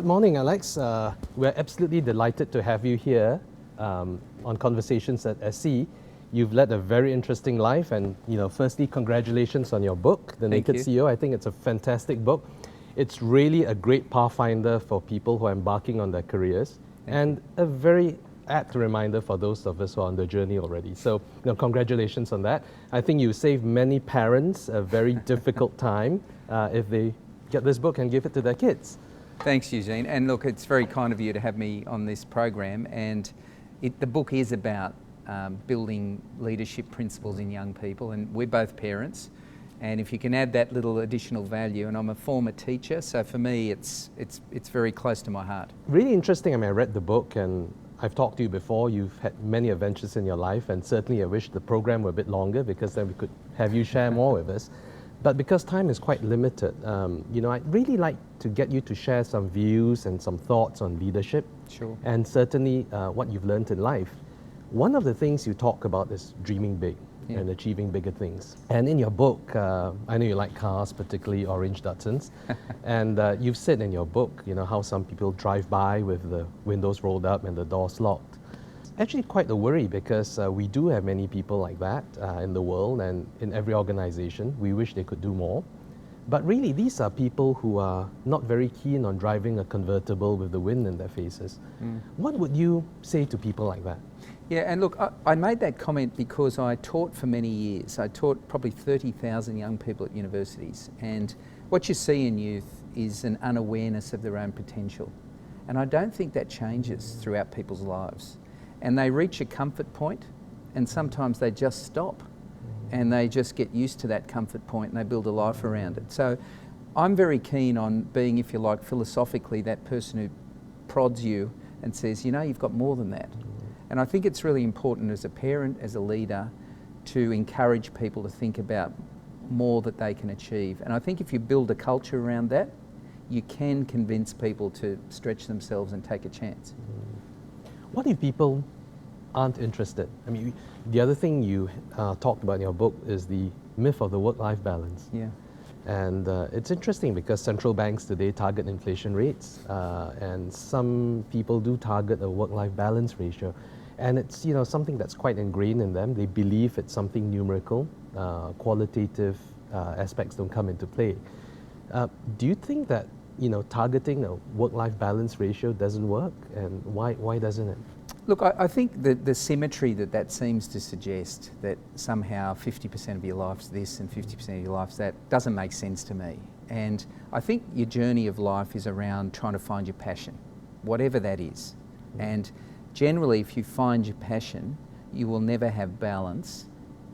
Good morning, Alex. We're absolutely delighted to have you here on Conversations at SC. You've led a very interesting life, and firstly, congratulations on your book, The Thank Naked you. CEO. I think it's a fantastic book. It's really a great pathfinder for people who are embarking on their careers, and a very apt reminder for those of us who are on the journey already. So, congratulations on that. I think you save many parents a very difficult time if they get this book and give it to their kids. Thanks, Eugene. And look, it's very kind of you to have me on this program. And the book is about building leadership principles in young people. And we're both parents. And if you can add that little additional value, and I'm a former teacher, so for me, it's very close to my heart. Really interesting. I mean, I read the book, and I've talked to you before. You've had many adventures in your life, and certainly I wish the program were a bit longer, because then we could have you share more with us. But because time is quite limited, I'd really like to get you to share some views and some thoughts on leadership. Sure. And certainly what you've learned in life. One of the things you talk about is dreaming big and achieving bigger things. And in your book, I know you like cars, particularly orange Datsuns, and you've said in your book, how some people drive by with the windows rolled up and the doors locked. Actually quite a worry, because we do have many people like that in the world and in every organization. We wish they could do more. But really, these are people who are not very keen on driving a convertible with the wind in their faces. What would you say to people like that? Yeah, and look, I made that comment because I taught for many years. I taught probably 30,000 young people at universities. And what you see in youth is an unawareness of their own potential. And I don't think that changes throughout people's lives. And they reach a comfort point, and sometimes they just stop, and they just get used to that comfort point, and they build a life around it. So I'm very keen on being, if you like, philosophically that person who prods you and says, you've got more than that. And I think it's really important as a parent, as a leader, to encourage people to think about more that they can achieve. And I think if you build a culture around that, you can convince people to stretch themselves and take a chance. What if people aren't interested? I mean, the other thing you talked about in your book is the myth of the work-life balance. Yeah. And it's interesting, because central banks today target inflation rates, and some people do target a work-life balance ratio. And it's something that's quite ingrained in them. They believe it's something numerical. Qualitative aspects don't come into play. Do you think that targeting a work-life balance ratio doesn't work, and why doesn't it? Look, I think the symmetry that seems to suggest, that somehow 50% of your life's this and 50% of your life's that, doesn't make sense to me. And I think your journey of life is around trying to find your passion, whatever that is. And generally, if you find your passion, you will never have balance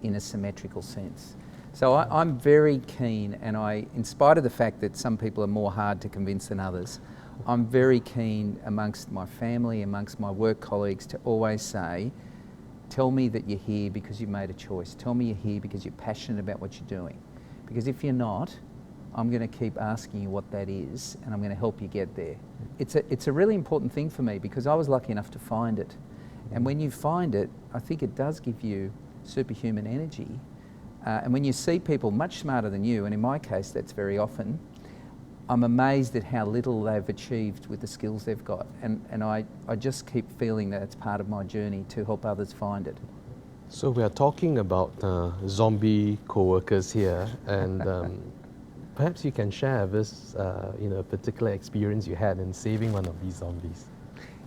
in a symmetrical sense. So I'm very keen, and in spite of the fact that some people are more hard to convince than others, I'm very keen amongst my family, amongst my work colleagues, to always say, tell me that you're here because you've made a choice. Tell me you're here because you're passionate about what you're doing. Because if you're not, I'm going to keep asking you what that is, and I'm going to help you get there. It's a really important thing for me, because I was lucky enough to find it. And when you find it, I think it does give you superhuman energy. And when you see people much smarter than you, and in my case that's very often, I'm amazed at how little they've achieved with the skills they've got. And I just keep feeling that it's part of my journey to help others find it. So we are talking about zombie co-workers here, and perhaps you can share with us a particular experience you had in saving one of these zombies.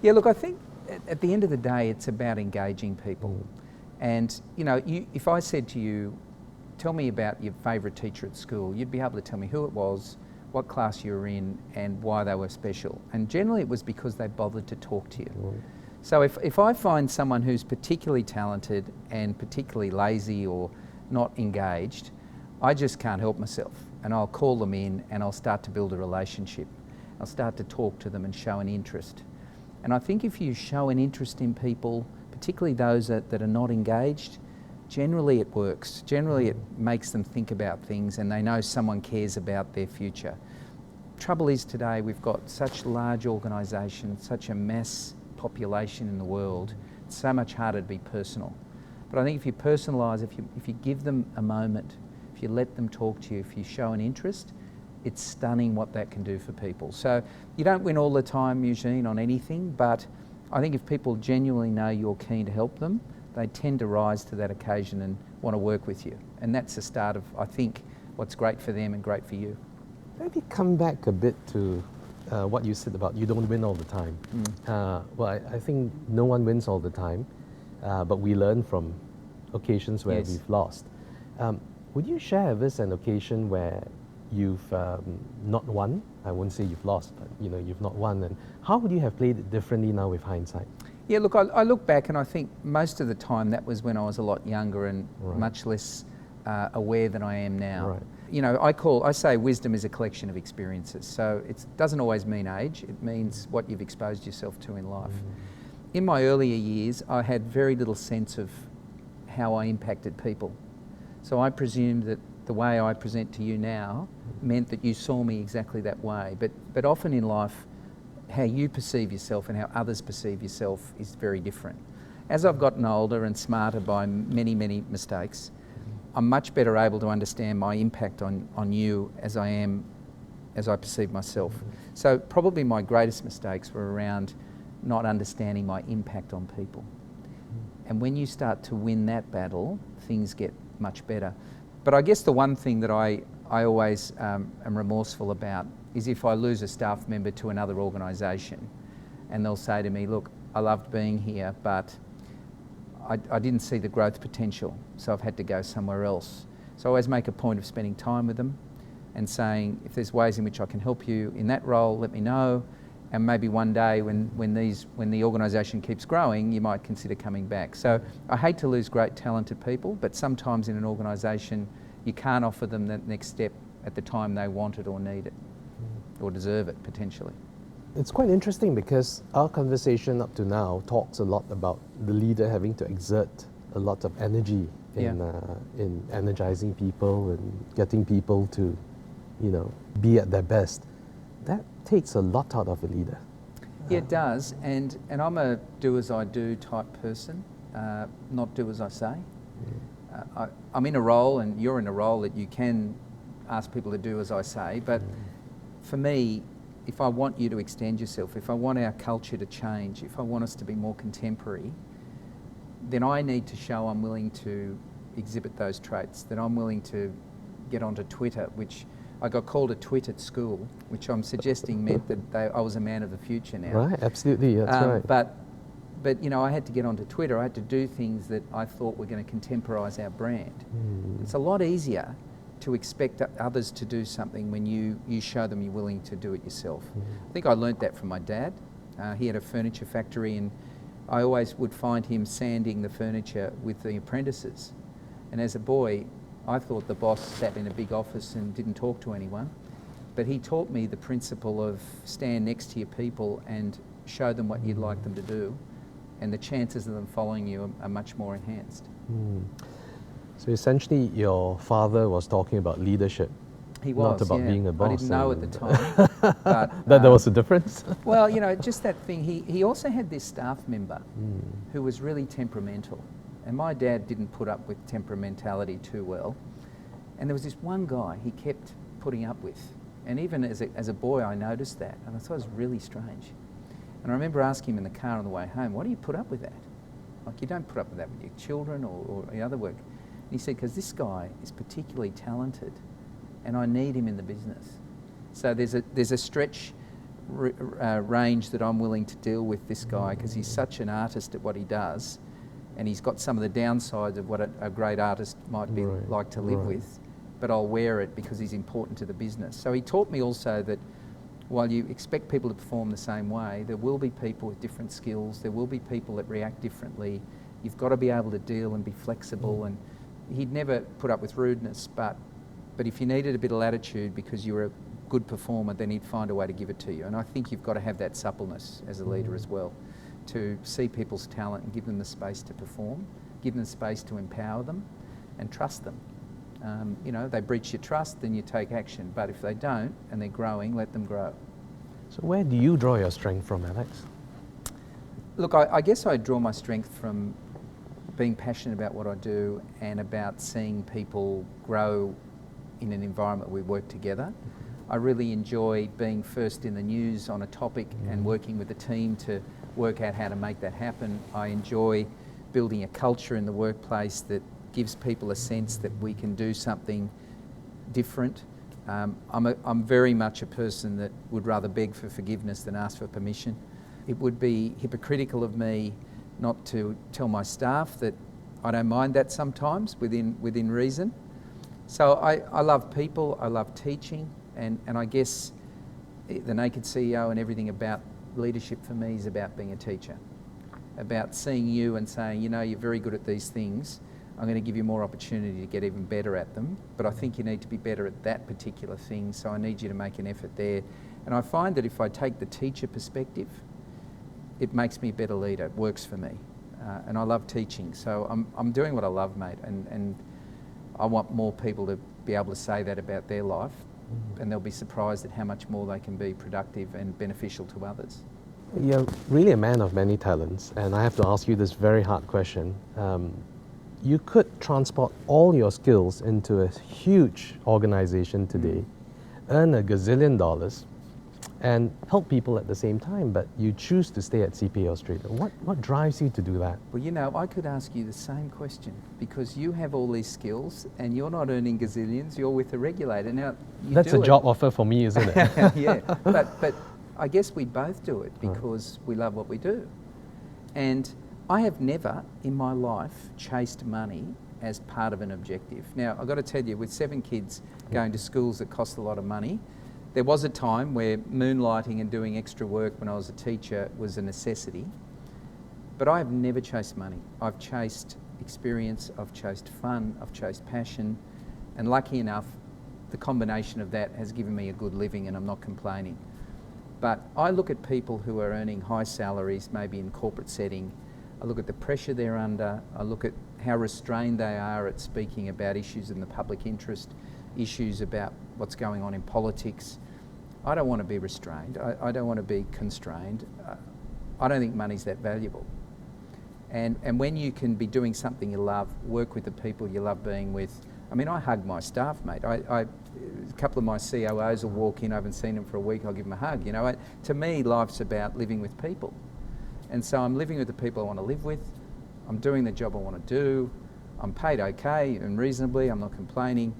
Yeah, look, I think at the end of the day, it's about engaging people. And if I said to you, tell me about your favourite teacher at school, you'd be able to tell me who it was, what class you were in, and why they were special. And generally it was because they bothered to talk to you. So if I find someone who's particularly talented and particularly lazy or not engaged, I just can't help myself. And I'll call them in, and I'll start to build a relationship. I'll start to talk to them and show an interest. And I think if you show an interest in people, particularly those that are not engaged, generally it works. Generally it makes them think about things, and they know someone cares about their future. Trouble is, today we've got such large organisations, such a mass population in the world, it's so much harder to be personal. But I think if you personalise, if you give them a moment, if you let them talk to you, if you show an interest, it's stunning what that can do for people. So you don't win all the time, Eugene, on anything, but I think if people genuinely know you're keen to help them, they tend to rise to that occasion and want to work with you. And that's the start of, I think, what's great for them and great for you. Maybe come back a bit to what you said about you don't win all the time. I think no one wins all the time, but we learn from occasions where we've lost. Would you share with us an occasion where you've not won? I wouldn't say you've lost, but you've not won. And how would you have played it differently now with hindsight? Yeah, look, I look back and I think most of the time that was when I was a lot younger and much less aware than I am now. Right. I say wisdom is a collection of experiences. So it doesn't always mean age, it means what you've exposed yourself to in life. In my earlier years, I had very little sense of how I impacted people. So I presumed that the way I present to you now meant that you saw me exactly that way. But often in life, how you perceive yourself and how others perceive yourself is very different. As I've gotten older and smarter by many, many mistakes, I'm much better able to understand my impact on you as I perceive myself. So probably my greatest mistakes were around not understanding my impact on people. And when you start to win that battle, things get much better. But I guess the one thing that I always am remorseful about is if I lose a staff member to another organisation and they'll say to me, look, I loved being here, but I didn't see the growth potential, so I've had to go somewhere else. So I always make a point of spending time with them and saying, if there's ways in which I can help you in that role, let me know. And maybe one day when the organisation keeps growing, you might consider coming back. So I hate to lose great talented people, but sometimes in an organisation, you can't offer them that next step at the time they want it or need it, or deserve it potentially. It's quite interesting because our conversation up to now talks a lot about the leader having to exert a lot of energy in energizing people and getting people to, be at their best. That takes a lot out of a leader. Yeah, it does, and I'm a do as I do type person, not do as I say. I'm in a role, and you're in a role that you can ask people to do as I say, but for me, if I want you to extend yourself, if I want our culture to change, if I want us to be more contemporary, then I need to show I'm willing to exhibit those traits, that I'm willing to get onto Twitter, which I got called a twit at school, which I'm suggesting meant that I was a man of the future now. Right, absolutely, that's right. But I had to get onto Twitter. I had to do things that I thought were going to contemporise our brand. It's a lot easier to expect others to do something when you show them you're willing to do it yourself. I think I learnt that from my dad. He had a furniture factory, and I always would find him sanding the furniture with the apprentices. And as a boy, I thought the boss sat in a big office and didn't talk to anyone. But he taught me the principle of stand next to your people and show them what you'd like them to do, and the chances of them following you are much more enhanced. So essentially your father was talking about leadership. He was, not about being a boss. I didn't know at the time. But, that there was a difference? Well, just that thing. He also had this staff member who was really temperamental. And my dad didn't put up with temperamentality too well. And there was this one guy he kept putting up with. And even as a boy, I noticed that. And I thought it was really strange. And I remember asking him in the car on the way home, why do you put up with that? Like, you don't put up with that with your children or your other work. And he said, because this guy is particularly talented and I need him in the business. So there's a stretch range that I'm willing to deal with this guy because he's such an artist at what he does, and he's got some of the downsides of what a great artist might be like to live with, but I'll wear it because he's important to the business. So he taught me also that while you expect people to perform the same way, there will be people with different skills, there will be people that react differently. You've got to be able to deal and be flexible, and he'd never put up with rudeness, but if you needed a bit of latitude because you were a good performer, then he'd find a way to give it to you. And I think you've got to have that suppleness as a leader as well, to see people's talent and give them the space to perform, give them the space to empower them and trust them. They breach your trust, then you take action. But if they don't and they're growing, let them grow. So where do you draw your strength from, Alex? Look, I guess I draw my strength from being passionate about what I do and about seeing people grow in an environment where we work together. I really enjoy being first in the news on a topic and working with the team to work out how to make that happen. I enjoy building a culture in the workplace that gives people a sense that we can do something different. I'm very much a person that would rather beg for forgiveness than ask for permission. It would be hypocritical of me not to tell my staff that I don't mind that sometimes within reason. So I love people, I love teaching, and I guess the Naked CEO and everything about leadership for me is about being a teacher, about seeing you and saying, you know, you're very good at these things. I'm going to give you more opportunity to get even better at them, but I think you need to be better at that particular thing, so I need you to make an effort there. And I find that if I take the teacher perspective, it makes me a better leader. It works for me. And I love teaching, so I'm doing what I love, mate, and I want more people to be able to say that about their life, and they'll be surprised at how much more they can be productive and beneficial to others. You're really a man of many talents, and I have to ask you this very hard question. You could transport all your skills into a huge organization today, earn $1 gazillion, and help people at the same time, but you choose to stay at CPA Australia. What drives you to do that? Well, you know, I could ask you the same question, because you have all these skills and you're not earning gazillions, you're with a regulator. Now, That's a job offer for me, isn't it? Yeah, but I guess we both do it because we love what we do. And I have never in my life chased money as part of an objective. Now, I've got to tell you, with 7 kids going to schools that cost a lot of money, there was a time where moonlighting and doing extra work when I was a teacher was a necessity. But I have never chased money. I've chased experience, I've chased fun, I've chased passion, and lucky enough, the combination of that has given me a good living, and I'm not complaining. But I look at people who are earning high salaries, maybe in corporate setting. I look at the pressure they're under. I look at how restrained they are at speaking about issues in the public interest, issues about what's going on in politics. I don't want to be restrained. I don't want to be constrained. I don't think money's that valuable. And when you can be doing something you love, work with the people you love being with. I mean, I hug my staff, mate. A couple of my COOs will walk in, I haven't seen them for a week, I'll give them a hug. You know, to me, life's about living with people. And so I'm living with the people I want to live with. I'm doing the job I want to do. I'm paid okay and reasonably. I'm not complaining.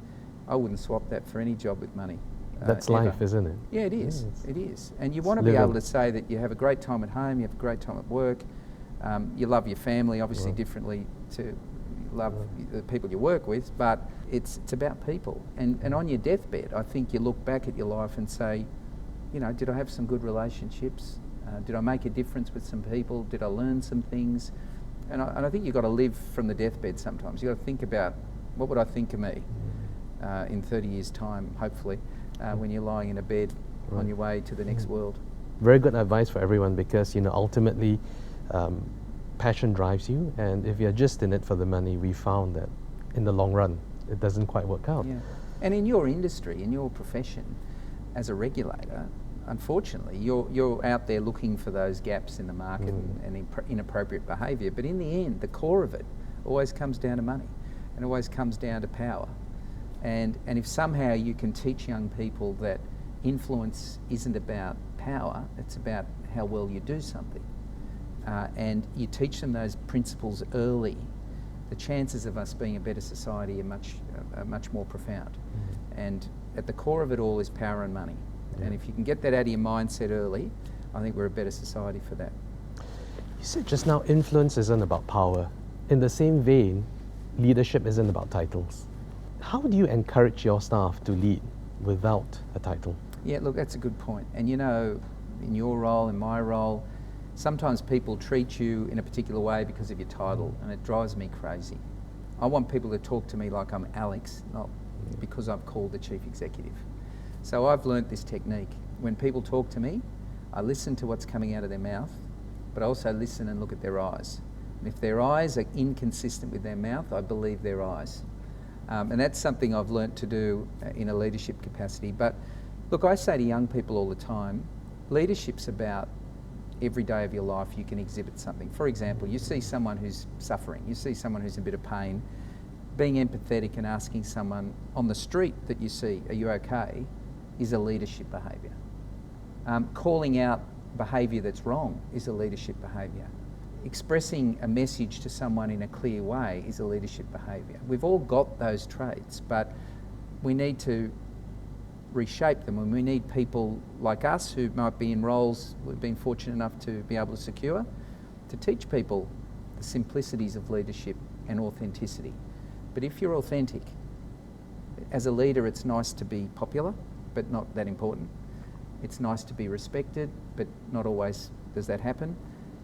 I wouldn't swap that for any job with money. That's ever. life, isn't it? Yeah, it is. Yes. It is. And you want to be able to say that you have a great time at home, you have a great time at work, you love your family, obviously differently to love the people you work with, but it's about people. And on your deathbed, I think you look back at your life and say, you know, did I have some good relationships? Did I make a difference with some people? Did I learn some things? And I think you've got to live from the deathbed sometimes. You've got to think about, what would I think of me in 30 years' time, hopefully, when you're lying in a bed on your way to the next world. Very good advice for everyone, because, you know, ultimately, passion drives you, and if you're just in it for the money, we found that in the long run, it doesn't quite work out. Yeah. And in your industry, in your profession, as a regulator, unfortunately, you're out there looking for those gaps in the market and inappropriate behaviour. But in the end, the core of it always comes down to money, and always comes down to power. And if somehow you can teach young people that influence isn't about power, it's about how well you do something, and you teach them those principles early, the chances of us being a better society are much more profound. And at the core of it all is power and money. And if you can get that out of your mindset early, I think we're a better society for that. You said just now, influence isn't about power. In the same vein, leadership isn't about titles. How do you encourage your staff to lead without a title? Yeah, look, that's a good point. And you know, in your role, in my role, sometimes people treat you in a particular way because of your title, and it drives me crazy. I want people to talk to me like I'm Alex, not because I'm called the chief executive. So I've learnt this technique. When people talk to me, I listen to what's coming out of their mouth, but I also listen and look at their eyes. And if their eyes are inconsistent with their mouth, I believe their eyes. And that's something I've learnt to do in a leadership capacity. But look, I say to young people all the time, leadership's about every day of your life you can exhibit something. For example, you see someone who's suffering, you see someone who's in a bit of pain, being empathetic and asking someone on the street that you see, are you okay? is a leadership behaviour. Calling out behaviour that's wrong is a leadership behaviour. Expressing a message to someone in a clear way is a leadership behaviour. We've all got those traits, but we need to reshape them, and we need people like us who might be in roles we've been fortunate enough to be able to secure, to teach people the simplicities of leadership and authenticity. But if you're authentic, as a leader, it's nice to be popular, but not that important. It's nice to be respected, but not always does that happen.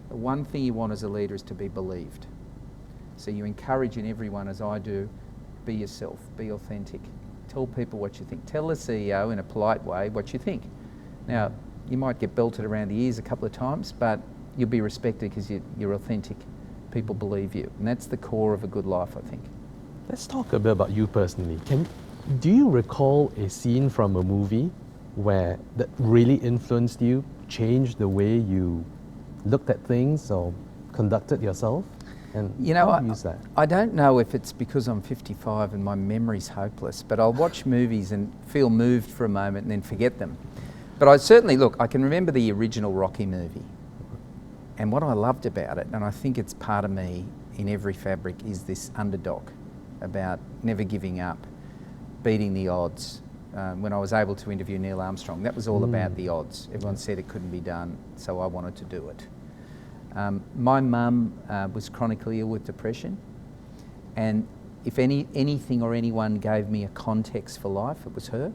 The one thing you want as a leader is to be believed. So you encourage in everyone, as I do, be yourself, be authentic. Tell people what you think. Tell the CEO in a polite way what you think. Now, you might get belted around the ears a couple of times, but you'll be respected because you're authentic. People believe you. And that's the core of a good life, I think. Let's talk a bit about you personally. Do you recall a scene from a movie where that really influenced you, changed the way you looked at things or conducted yourself? And how do you use that? I don't know if it's because I'm 55 and my memory's hopeless, but I'll watch movies and feel moved for a moment and then forget them. But I can remember the original Rocky movie. And what I loved about it, and I think it's part of me in every fabric, is this underdog about never giving up, beating the odds. When I was able to interview Neil Armstrong, that was all about the odds. Everyone said it couldn't be done, so I wanted to do it. My mum was chronically ill with depression, and if anything or anyone gave me a context for life, it was her.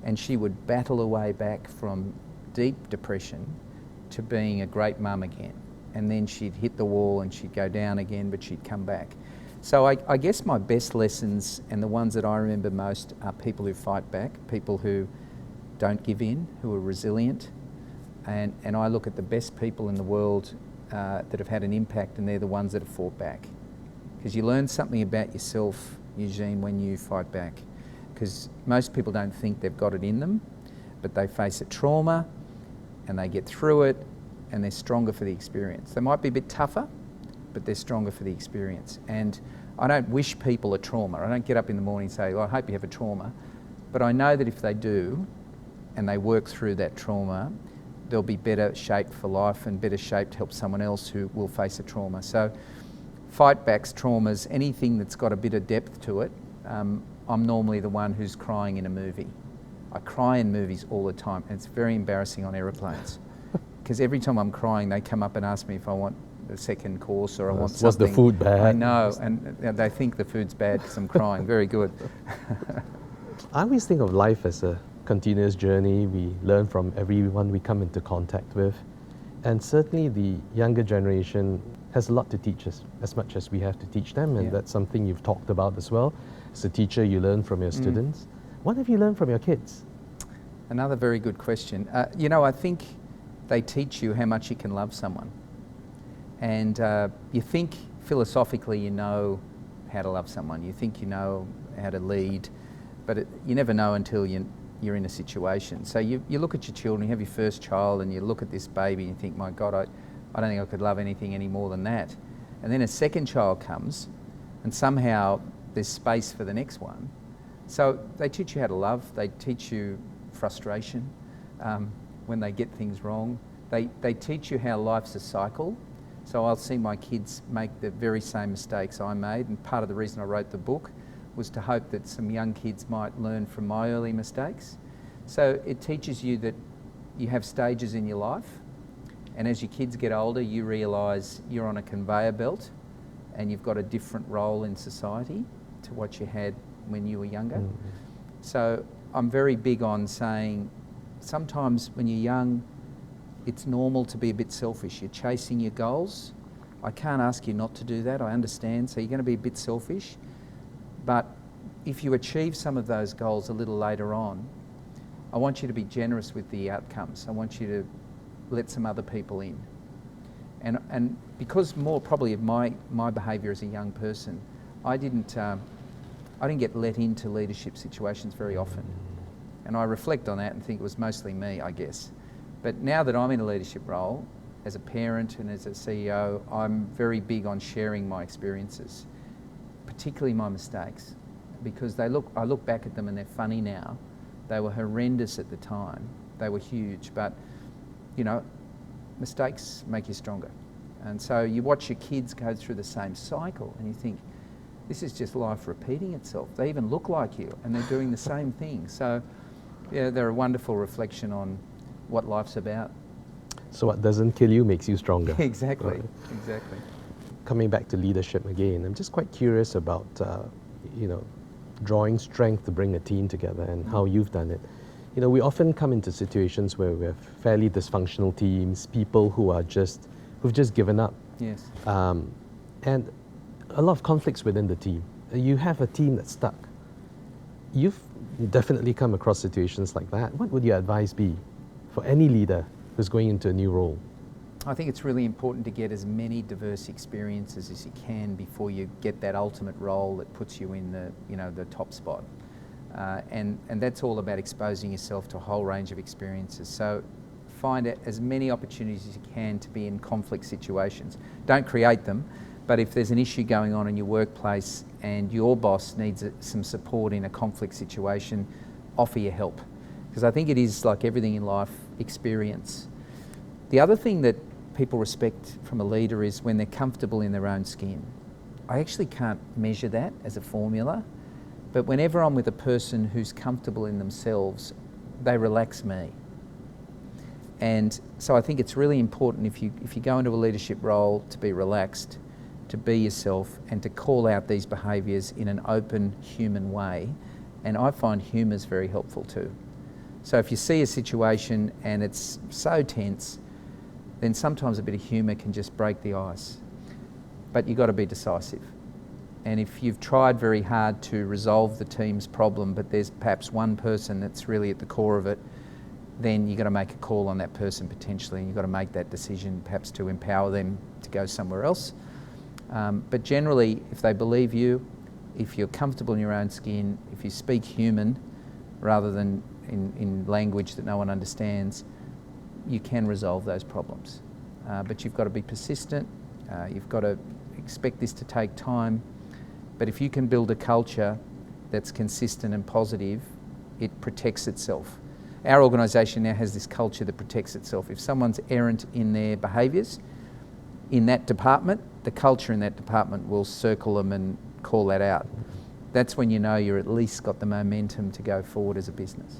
And she would battle her way back from deep depression to being a great mum again. And then she'd hit the wall and she'd go down again, but she'd come back. So I guess my best lessons, and the ones that I remember most, are people who fight back, people who don't give in, who are resilient. And I look at the best people in the world that have had an impact, and they're the ones that have fought back. Because you learn something about yourself, Eugene, when you fight back. Because most people don't think they've got it in them, but they face a trauma and they get through it, and they're stronger for the experience. They might be a bit tougher, but they're stronger for the experience. And I don't wish people a trauma. I don't get up in the morning and say, well, I hope you have a trauma. But I know that if they do, and they work through that trauma, they'll be better shaped for life and better shaped to help someone else who will face a trauma. So fight backs, traumas, anything that's got a bit of depth to it, I'm normally the one who's crying in a movie. I cry in movies all the time, and it's very embarrassing on aeroplanes. Because every time I'm crying, they come up and ask me if I want a second course or I want something. Was the food bad? I know, and they think the food's bad because I'm crying. Very good. I always think of life as a continuous journey. We learn from everyone we come into contact with. And certainly the younger generation has a lot to teach us, as much as we have to teach them. And that's something you've talked about as well. As a teacher, you learn from your students. What have you learned from your kids? Another very good question. I think they teach you how much you can love someone. And you think philosophically you know how to love someone. You think you know how to lead, but you never know until you're in a situation. So you look at your children, you have your first child, and you look at this baby and you think, my God, I don't think I could love anything any more than that. And then a second child comes, and somehow there's space for the next one. So they teach you how to love, they teach you frustration when they get things wrong. They teach you how life's a cycle. So I'll see my kids make the very same mistakes I made, and part of the reason I wrote the book was to hope that some young kids might learn from my early mistakes. So it teaches you that you have stages in your life, and as your kids get older, you realise you're on a conveyor belt and you've got a different role in society to what you had when you were younger. So I'm very big on saying sometimes when you're young, it's normal to be a bit selfish. You're chasing your goals. I can't ask you not to do that, I understand. So you're going to be a bit selfish. But if you achieve some of those goals a little later on, I want you to be generous with the outcomes. I want you to let some other people in. And because more probably of my behaviour as a young person, I didn't get let into leadership situations very often. And I reflect on that and think it was mostly me, I guess. But now that I'm in a leadership role, as a parent and as a CEO, I'm very big on sharing my experiences, particularly my mistakes, because I look back at them and they're funny now, They were horrendous at the time. They were huge, but you know, mistakes make you stronger. And so you watch your kids go through the same cycle and you think, this is just life repeating itself. They even look like you and they're doing the same thing. So yeah, they're a wonderful reflection on what life's about. So what doesn't kill you makes you stronger. Exactly, Right. exactly. Coming back to leadership again, I'm just quite curious about, drawing strength to bring a team together and how you've done it. You know, we often come into situations where we have fairly dysfunctional teams, people who've just given up. Yes. And a lot of conflicts within the team. You have a team that's stuck. You've definitely come across situations like that. What would your advice be for any leader who's going into a new role? I think it's really important to get as many diverse experiences as you can before you get that ultimate role that puts you in the top spot. And that's all about exposing yourself to a whole range of experiences. So find as many opportunities as you can to be in conflict situations. Don't create them, but if there's an issue going on in your workplace and your boss needs some support in a conflict situation, offer your help. Because I think it is, like everything in life, experience. The other thing that people respect from a leader is when they're comfortable in their own skin. I actually can't measure that as a formula, but whenever I'm with a person who's comfortable in themselves, they relax me. And so I think it's really important if you go into a leadership role to be relaxed, to be yourself, and to call out these behaviours in an open, human way. And I find humour is very helpful too. So if you see a situation and it's so tense, then sometimes a bit of humour can just break the ice. But you've got to be decisive. And if you've tried very hard to resolve the team's problem, but there's perhaps one person that's really at the core of it, then you've got to make a call on that person potentially, and you've got to make that decision perhaps to empower them to go somewhere else. But generally, if they believe you, if you're comfortable in your own skin, if you speak human rather than in language that no one understands, you can resolve those problems. But you've got to be persistent, you've got to expect this to take time, but if you can build a culture that's consistent and positive, it protects itself. Our organisation now has this culture that protects itself. If someone's errant in their behaviours in that department, the culture in that department will circle them and call that out. That's when you know you're at least got the momentum to go forward as a business.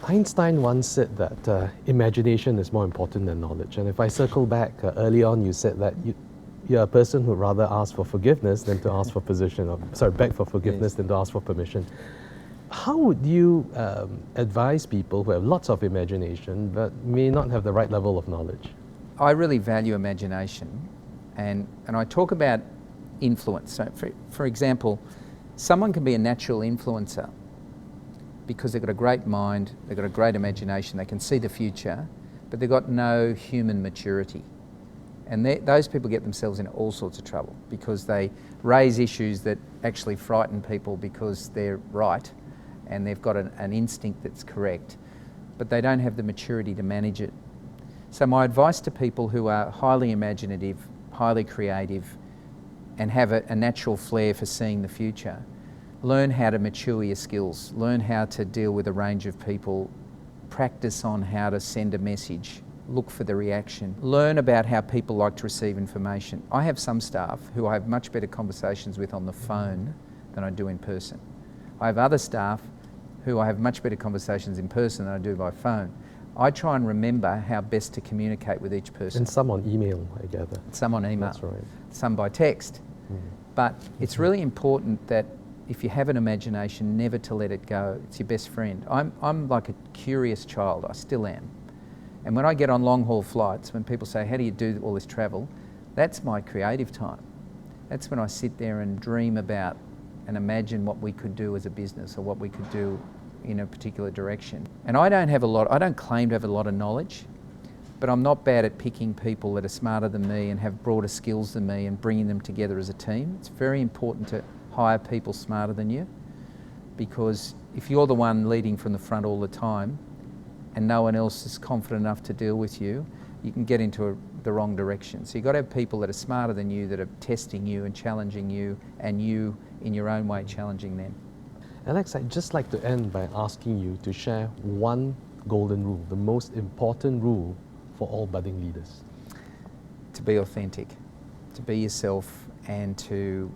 Einstein once said that imagination is more important than knowledge. And if I circle back early on, you said that you're a person who'd rather ask for forgiveness than to ask for beg for forgiveness than to ask for permission. How would you advise people who have lots of imagination but may not have the right level of knowledge? I really value imagination, and I talk about influence. So for example, someone can be a natural influencer because they've got a great mind, they've got a great imagination, they can see the future, but they've got no human maturity. And those people get themselves in all sorts of trouble because they raise issues that actually frighten people because they're right and they've got an instinct that's correct, but they don't have the maturity to manage it. So my advice to people who are highly imaginative, highly creative, and have a natural flair for seeing the future, learn how to mature your skills, learn how to deal with a range of people, practice on how to send a message, look for the reaction, learn about how people like to receive information. I have some staff who I have much better conversations with on the phone than I do in person. I have other staff who I have much better conversations in person than I do by phone. I try and remember how best to communicate with each person. And some on email, I gather. Some on email. That's right. Some by text. But it's really important that if you have an imagination, never to let it go. It's your best friend. I'm like a curious child, I still am. And when I get on long haul flights, when people say, how do you do all this travel? That's my creative time. That's when I sit there and dream about and imagine what we could do as a business or what we could do in a particular direction. And I don't claim to have a lot of knowledge, but I'm not bad at picking people that are smarter than me and have broader skills than me and bringing them together as a team. It's very important to hire people smarter than you, because if you're the one leading from the front all the time and no one else is confident enough to deal with you, you can get into the wrong direction. So you've got to have people that are smarter than you, that are testing you and challenging you, and you in your own way challenging them. Alex, I'd just like to end by asking you to share one golden rule, the most important rule for all budding leaders. To be authentic, to be yourself, and to,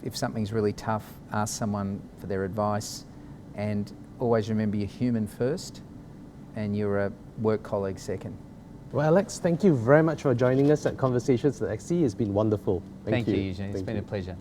if something's really tough, ask someone for their advice, and always remember you're human first and you're a work colleague second. Well, Alex, thank you very much for joining us at Conversations at XC. It's been wonderful. Thank you, Eugene. It's been a pleasure.